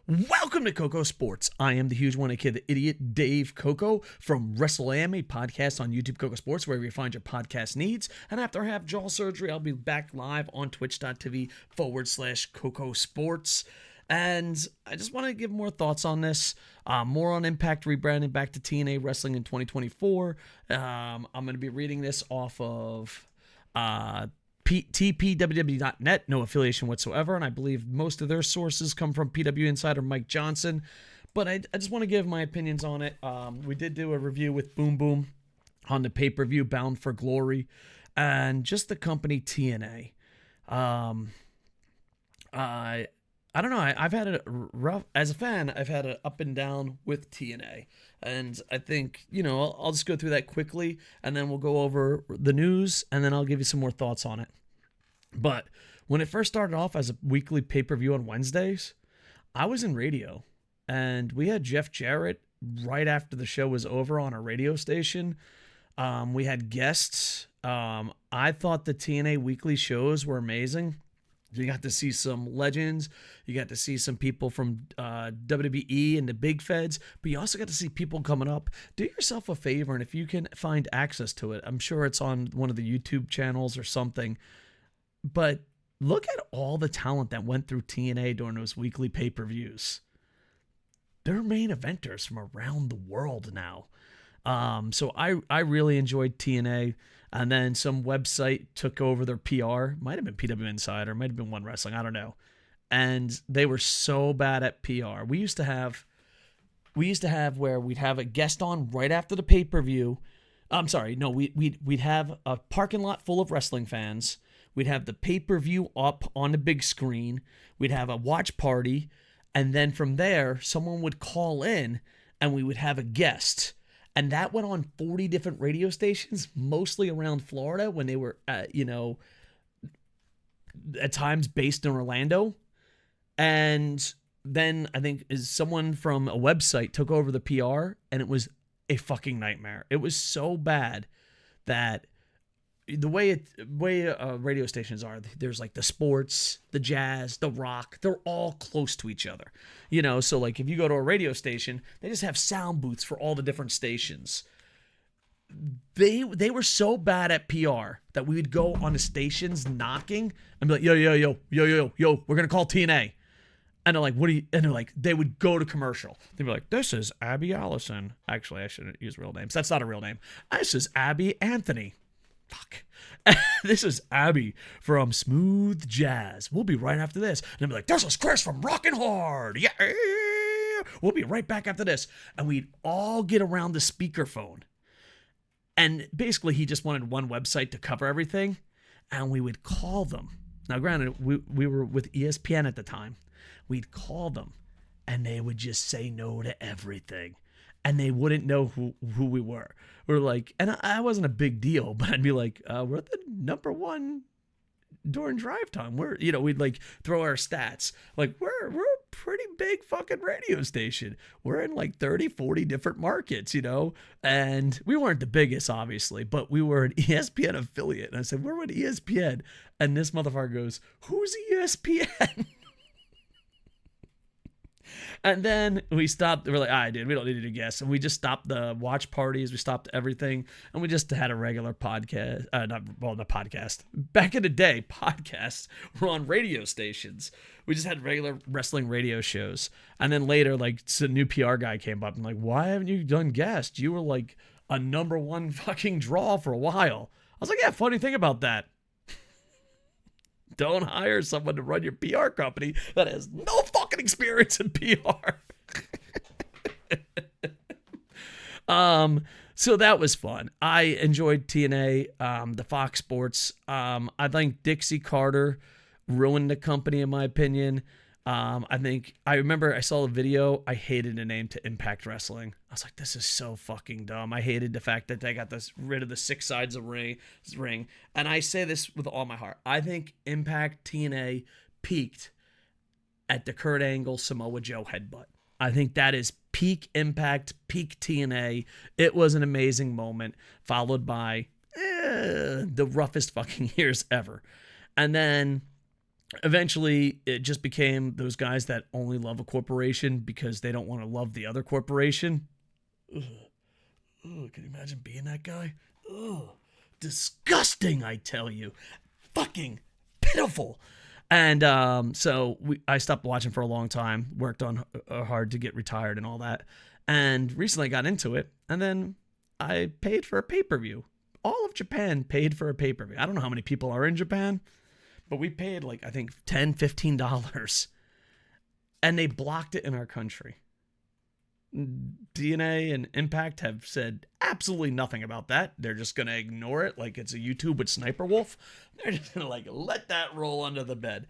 Welcome to KocoSports. I am the huge one, kid, the idiot Dave Koco from Wrestle AM Podcast on YouTube, KocoSports, wherever you find your podcast needs. And after I have jaw surgery, I'll be back live on twitch.tv/KocoSports. And I just want to give more thoughts on this, more on Impact rebranding back to TNA Wrestling in 2024. I'm going to be reading this off of tpww.net, no affiliation whatsoever, and I believe most of their sources come from PW Insider Mike Johnson, but I just want to give my opinions on it. We did do a review with Boom Boom on the pay-per-view Bound for Glory, and just the company TNA. I don't know. I've had a rough, as a fan, I've had an up and down with TNA. And I think, I'll just go through that quickly, and then we'll go over the news, and then I'll give you some more thoughts on it. But when it first started off as a weekly pay-per-view on Wednesdays, I was in radio, and we had Jeff Jarrett right after the show was over on a radio station. We had guests. I thought the TNA weekly shows were amazing. You got to see some legends. You got to see some people from WWE and the big feds, but you also got to see people coming up. Do yourself a favor, and if you can find access to it, I'm sure it's on one of the YouTube channels or something, but look at all the talent that went through TNA during those weekly pay-per-views. They're main eventers from around the world now. So I really enjoyed TNA. And then some website took over their PR. Might have been PW Insider, might have been One Wrestling, I don't know. And they were so bad at PR. We used to have where we'd have a guest on right after the pay-per-view. I'm sorry, no, we'd have a parking lot full of wrestling fans. We'd have the pay-per-view up on the big screen. We'd have a watch party. And then from there, someone would call in and we would have a guest. And that went on 40 different radio stations, mostly around Florida when they were, at times based in Orlando. And then I think someone from a website took over the PR, and it was a fucking nightmare. It was so bad that the way radio stations are, there's like the sports, the jazz, the rock, they're all close to each other. So like if you go to a radio station, they just have sound booths for all the different stations. They were so bad at PR that we would go on the stations knocking and be like, yo, we're going to call TNA. And they're like, what do you, and they're like, they would go to commercial. They'd be like, this is Abby Allison. Actually, I shouldn't use real names. That's not a real name. This is Abby Anthony. Fuck. This is Abby from Smooth Jazz. We'll be right after this. And I'll be like, this is Chris from Rockin' Hard. Yeah. We'll be right back after this. And we'd all get around the speakerphone. And basically, he just wanted one website to cover everything. And we would call them. Now, granted, we were with ESPN at the time. We'd call them. And they would just say no to everything. And they wouldn't know who we were. We're like, and I wasn't a big deal, but I'd be like, we're the number one during drive time. We'd like throw our stats. Like, we're a pretty big fucking radio station. We're in like 30, 40 different markets, and we weren't the biggest, obviously, but we were an ESPN affiliate. And I said, we're with ESPN. And this motherfucker goes, who's ESPN? And then we stopped. We're like, all right, dude, we don't need to guess. And we just stopped the watch parties. We stopped everything. And we just had a regular podcast. The podcast. Back in the day, podcasts were on radio stations. We just had regular wrestling radio shows. And then later, like, some new PR guy came up and like, why haven't you done guests? You were like a number one fucking draw for a while. I was like, yeah, funny thing about that. Don't hire someone to run your PR company that has no fucking experience in PR. So that was fun. I enjoyed TNA, the Fox Sports. I think Dixie Carter ruined the company, in my opinion. I remember I saw a video. I hated the name to Impact Wrestling. I was like, this is so fucking dumb. I hated the fact that they got rid of the 6 sides of ring. And I say this with all my heart. I think Impact TNA peaked at the Kurt Angle Samoa Joe headbutt. I think that is peak Impact, peak TNA. It was an amazing moment, followed by the roughest fucking years ever. And then eventually it just became those guys that only love a corporation because they don't want to love the other corporation. Ugh. Ugh, can you imagine being that guy? Ugh. Disgusting, I tell you. Fucking pitiful. And so I stopped watching for a long time, worked on hard to get retired and all that. And recently I got into it, and then I paid for a pay-per-view. All of Japan paid for a pay-per-view. I don't know how many people are in Japan, but we paid like, I think, $10, $15. And they blocked it in our country. TNA and Impact have said absolutely nothing about that. They're just going to ignore it like it's a YouTube with Sniper Wolf. They're just going to like let that roll under the bed.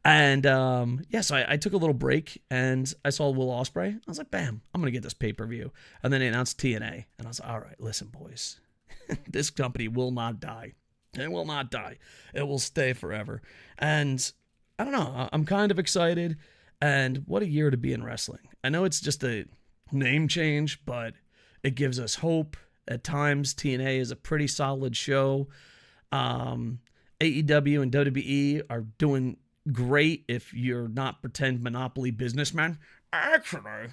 And so I took a little break and I saw Will Ospreay. I was like, bam, I'm going to get this pay-per-view. And then they announced TNA. And I was like, all right, listen, boys. This company will not die. It will not die. It will stay forever. And I don't know. I'm kind of excited. And what a year to be in wrestling. I know it's just a name change, but it gives us hope. At times, TNA is a pretty solid show. AEW and WWE are doing great if you're not pretend monopoly businessmen. Actually,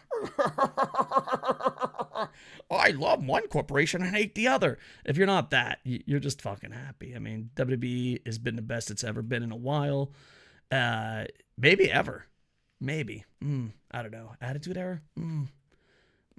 I love one corporation and hate the other. If you're not that, you're just fucking happy. I mean, WWE has been the best it's ever been in a while. Maybe ever. Maybe. I don't know. Attitude Era?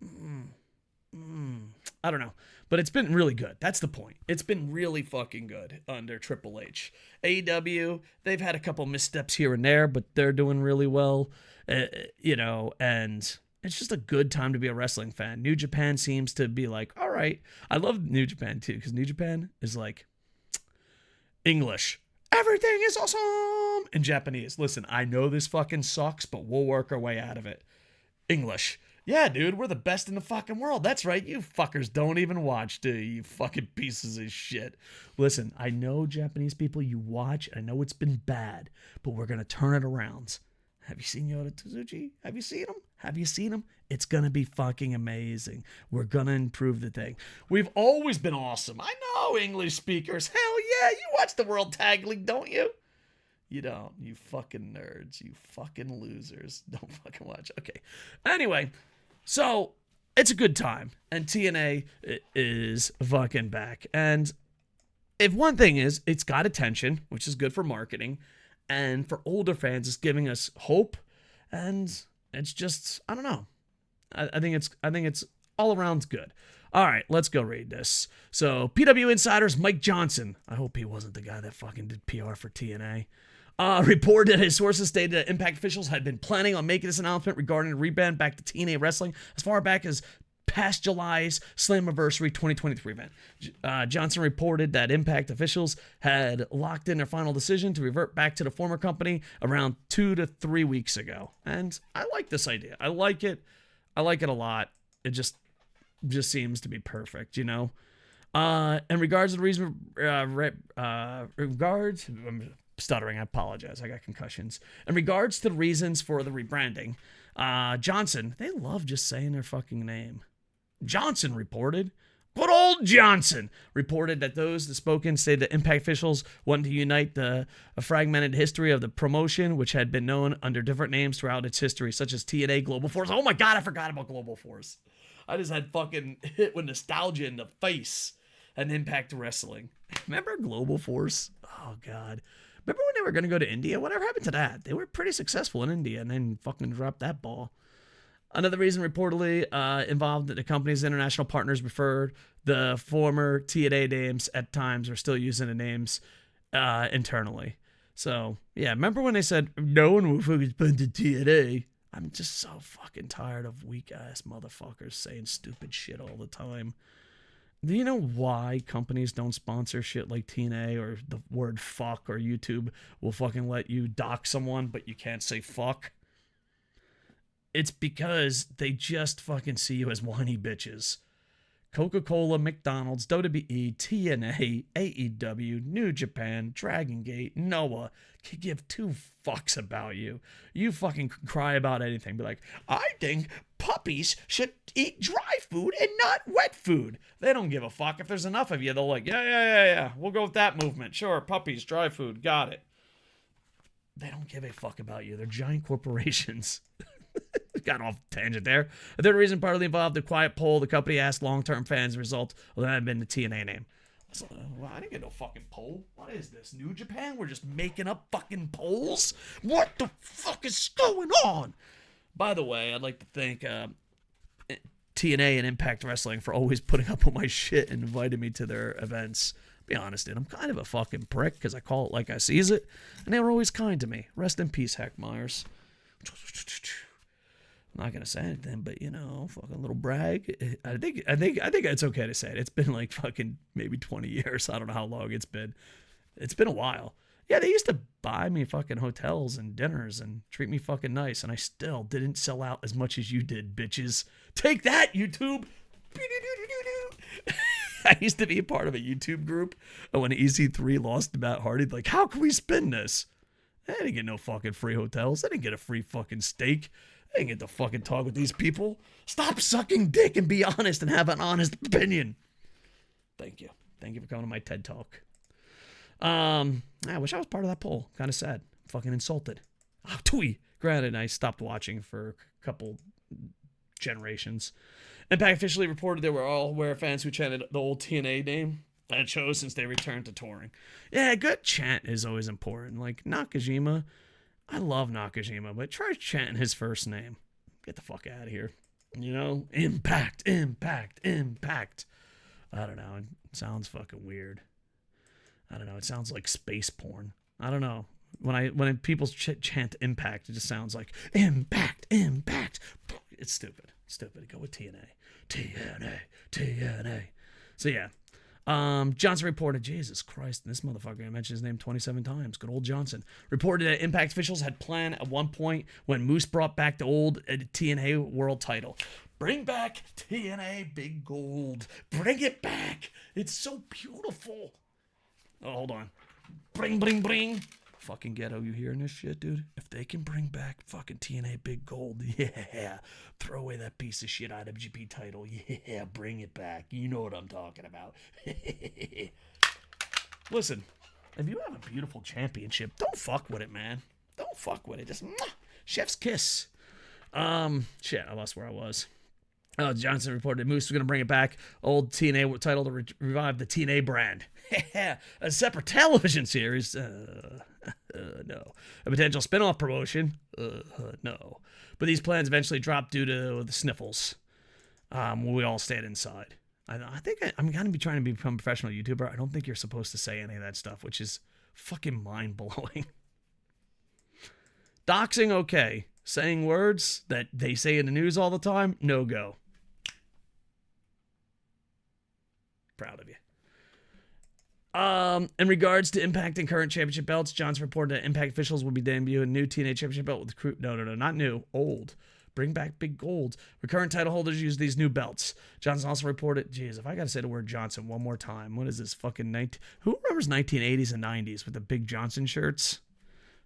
I don't know. But it's been really good. That's the point. It's been really fucking good under Triple H. AEW, they've had a couple missteps here and there, but they're doing really well. And it's just a good time to be a wrestling fan. New Japan seems to be like, all right. I love New Japan too, because New Japan is like English. Everything is awesome in Japanese. Listen, I know this fucking sucks, but we'll work our way out of it. English. Yeah, dude, we're the best in the fucking world. That's right. You fuckers don't even watch, do you? You fucking pieces of shit. Listen, I know Japanese people, you watch. I know it's been bad, but we're going to turn it around. Have you seen Yota Tsuji? Have you seen him? Have you seen him? It's going to be fucking amazing. We're going to improve the thing. We've always been awesome. I know, English speakers. Hell yeah, you watch the World Tag League, don't you? You don't. You fucking nerds. You fucking losers. Don't fucking watch. Okay. Anyway, so it's a good time. And TNA is fucking back. And if one thing is, it's got attention, which is good for marketing. And for older fans, it's giving us hope. And it's just, I don't know. I think it's all around good. All right, let's go read this. So, PW Insider's Mike Johnson. I hope he wasn't the guy that fucking did PR for TNA. Reported his sources stated that Impact officials had been planning on making this announcement regarding the rebrand back to TNA Wrestling as far back as past July's Slammiversary 2023 event. Johnson reported that Impact officials had locked in their final decision to revert back to the former company around 2 to 3 weeks ago. And I like this idea. I like it. I like it a lot. It just seems to be perfect, you know? In regards to the reason, I'm stuttering, I apologize, I got concussions. In regards to the reasons for the rebranding, Johnson, they love just saying their fucking name. Johnson reported, good old Johnson reported that those that spoken stated that Impact officials wanted to unite a fragmented history of the promotion, which had been known under different names throughout its history, such as TNA, Global Force. Oh my God, I forgot about Global Force. I just had fucking hit with nostalgia in the face and Impact Wrestling. Remember Global Force? Oh God. Remember when they were going to go to India? Whatever happened to that? They were pretty successful in India and then fucking dropped that ball. Another reason reportedly involved that the company's international partners preferred the former TNA names at times or still using the names internally. So, yeah, remember when they said, no one will fucking put to TNA? I'm just so fucking tired of weak-ass motherfuckers saying stupid shit all the time. Do you know why companies don't sponsor shit like TNA or the word fuck or YouTube will fucking let you dock someone, but you can't say fuck? It's because they just fucking see you as whiny bitches. Coca-Cola, McDonald's, WWE, TNA, AEW, New Japan, Dragon Gate, Noah could give two fucks about you. You fucking cry about anything. Be like, I think puppies should eat dry food and not wet food. They don't give a fuck. If there's enough of you, they're like, yeah. We'll go with that movement. Sure, puppies, dry food, got it. They don't give a fuck about you. They're giant corporations. Got off tangent there. A third reason partly involved the quiet poll the company asked long-term fans. The result of that had been the TNA name. Well, I didn't get no fucking poll. What is this? New Japan? We're just making up fucking polls? What the fuck is going on? By the way, I'd like to thank TNA and Impact Wrestling for always putting up with my shit and inviting me to their events. Be honest, dude, I'm kind of a fucking prick because I call it like I sees it, and they were always kind to me. Rest in peace, Heck Myers. I'm not gonna say anything, but fucking little brag. I think it's okay to say it. It's been like fucking maybe 20 years. I don't know how long it's been. It's been a while. Yeah, they used to buy me fucking hotels and dinners and treat me fucking nice, and I still didn't sell out as much as you did, bitches. Take that, YouTube. I used to be a part of a YouTube group, and when EC3 lost to Matt Hardy, like, how can we spin this? I didn't get no fucking free hotels. I didn't get a free fucking steak. I didn't get to fucking talk with these people. Stop sucking dick and be honest and have an honest opinion. Thank you. Thank you for coming to my TED Talk. I wish I was part of that poll. Kind of sad. Fucking insulted. Oh, twee. Granted, I stopped watching for a couple generations. Impact officially reported they were all aware fans who chanted the old TNA name. That shows since they returned to touring. Yeah, good chant is always important. Like Nakajima, I love Nakajima, but try chanting his first name. Get the fuck out of here. Impact, impact, impact. I don't know. It sounds fucking weird. I don't know. It sounds like space porn. I don't know. When people chant impact, it just sounds like impact, impact. It's stupid. Stupid. Go with TNA. TNA. TNA. So yeah. Johnson reported, Jesus Christ, this motherfucker, I mentioned his name 27 times. Good old Johnson. Reported that Impact officials had planned at one point when Moose brought back the old TNA world title. Bring back TNA Big Gold. Bring it back. It's so beautiful. Oh, hold on. Bring. Fucking ghetto, you hearing this shit, dude? If they can bring back fucking TNA Big Gold, yeah. Throw away that piece of shit IWGP title. Yeah, bring it back. You know what I'm talking about. Listen, if you have a beautiful championship, don't fuck with it, man. Don't fuck with it. Just chef's kiss. Shit, I lost where I was. Johnson reported Moose was going to bring it back. Old TNA title to revive the TNA brand. A separate television series. No. A potential spin-off promotion. No. But these plans eventually dropped due to the sniffles. When we all stayed inside. I think I'm going to be trying to become a professional YouTuber. I don't think you're supposed to say any of that stuff, which is fucking mind-blowing. Doxing, okay. Saying words that they say in the news all the time, no go. Proud of you. In regards to Impact and current championship belts, Johnson reported that Impact officials will be debuting a new TNA championship belt with the crew. No, not new, old. Bring back Big Gold. Recurrent title holders use these new belts. Johnson also reported, geez, if I gotta say the word Johnson one more time, what is this fucking who remembers 1980s and 90s with the Big Johnson shirts?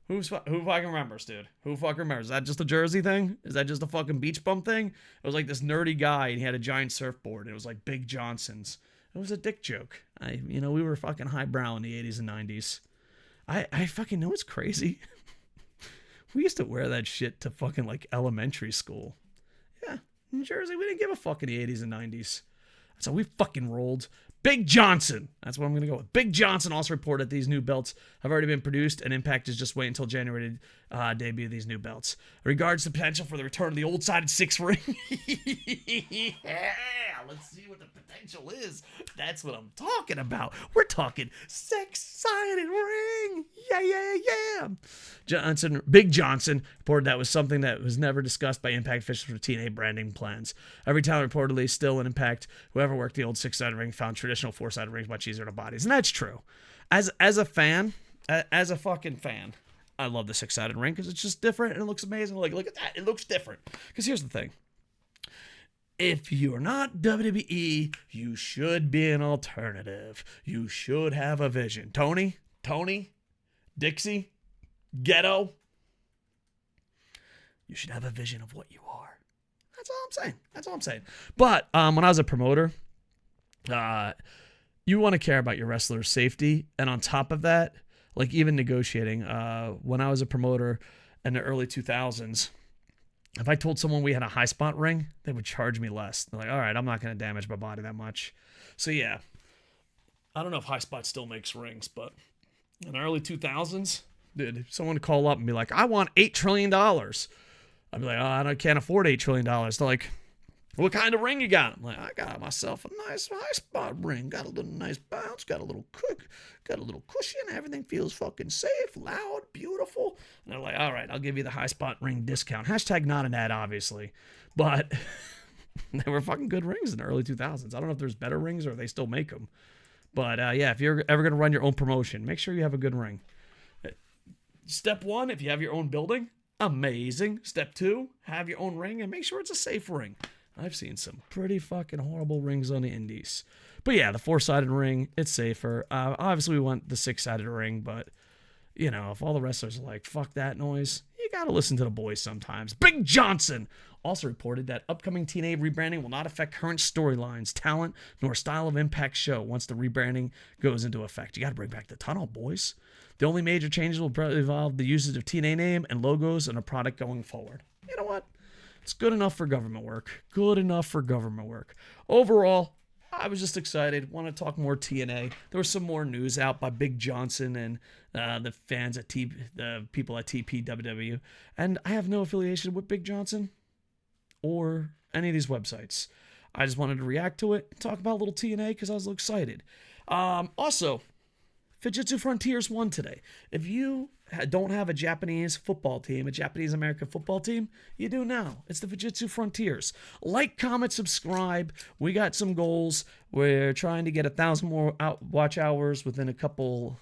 Who fucking remembers, dude? Who fucking remembers? Is that just a Jersey thing? Is that just a fucking beach bum thing? It was like this nerdy guy, and he had a giant surfboard, and it was like Big Johnson's. It was a dick joke. We were fucking highbrow in the 80s and 90s. I fucking know it's crazy. We used to wear that shit to fucking like elementary school. Yeah, in Jersey, we didn't give a fuck in the 80s and 90s. That's how we fucking rolled. Big Johnson. That's what I'm going to go with. Big Johnson also reported thee these new belts have already been produced, and Impact is just waiting until January to debut these new belts. In regards to potential for the return of the old-sided six ring. Yeah, let's see what the potential is. That's what I'm talking about. We're talking six-sided ring. Yeah. Big Johnson reported that was something that was never discussed by Impact officials for TNA branding plans. Every time reportedly still in Impact, whoever worked the old six-sided ring found traditional four-sided rings much easier to bodies. And that's true. As a fan, as a fucking fan, I love the six-sided ring because it's just different and it looks amazing. Like, look at that. It looks different. Because here's the thing. If you're not WWE, you should be an alternative. You should have a vision. Tony, Dixie, Ghetto, you should have a vision of what you are. That's all I'm saying. But when I was a promoter, you want to care about your wrestler's safety. And on top of that, like even negotiating. When I was a promoter in the early 2000s, if I told someone we had a high spot ring, they would charge me less. They're like, all right, I'm not going to damage my body that much. So yeah, I don't know if high spot still makes rings, but in the early 2000s, dude, if someone would call up and be like, I want $8 trillion. I'd be like, oh, I can't afford $8 trillion. They're like, what kind of ring you got? I'm like, I got myself a nice high spot ring. Got a little nice bounce. Got a little cushion. Everything feels fucking safe, loud, beautiful. And they're like, all right, I'll give you the high spot ring discount. Hashtag not an ad, obviously. But they were fucking good rings in the early 2000s. I don't know if there's better rings or if they still make them. But yeah, if you're ever going to run your own promotion, make sure you have a good ring. Step 1, if you have your own building, amazing. Step 2, have your own ring and make sure it's a safe ring. I've seen some pretty fucking horrible rings on the indies. But yeah, the 4-sided ring, it's safer. Obviously, we want the 6-sided ring, but, you know, if all the wrestlers are like, fuck that noise, you gotta listen to the boys sometimes. Big Johnson also reported that upcoming TNA rebranding will not affect current storylines, talent, nor style of Impact show once the rebranding goes into effect. You gotta bring back the tunnel, boys. The only major changes will probably involve the usage of TNA name and logos in a product going forward. You know what? It's good enough for government work. Good enough for government work. Overall, I was just excited. Want to talk more TNA. There was some more news out by Big Johnson and the fans at the people at TPWW. And I have no affiliation with Big Johnson or any of these websites. I just wanted to react to it and talk about a little TNA because I was excited. Also, Fujitsu Frontiers won today. If you don't have a Japanese football team, a Japanese American football team, you do now. It's the Fujitsu Frontiers. Like, comment, subscribe. We got some goals. We're trying to get 1,000 more watch hours within a couple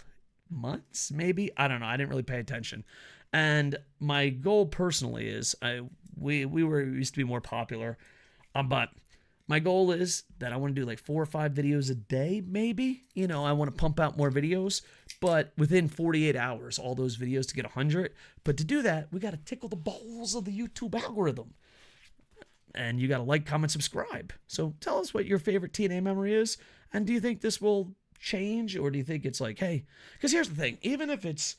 months, maybe. I don't know. I didn't really pay attention. And my goal personally is we used to be more popular, but my goal is that I want to do like 4 or 5 videos a day, maybe. You know, I want to pump out more videos, but within 48 hours, all those videos to get 100. But to do that, we got to tickle the balls of the YouTube algorithm. And you got to like, comment, subscribe. So tell us what your favorite TNA memory is. And do you think this will change? Or do you think it's like, hey, because here's the thing. Even if it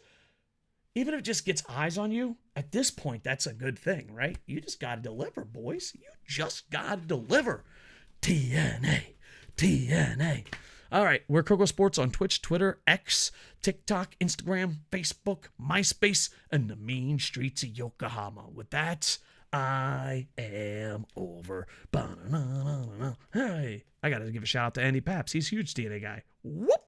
just gets eyes on you, at this point, that's a good thing, right? You just got to deliver, boys. You just got to deliver. TNA. All right, we're KocoSports on Twitch, Twitter, X, TikTok, Instagram, Facebook, MySpace, and the mean streets of Yokohama. With that, I am over. Hey, I got to give a shout out to Andy Paps. He's a huge TNA guy. Whoop!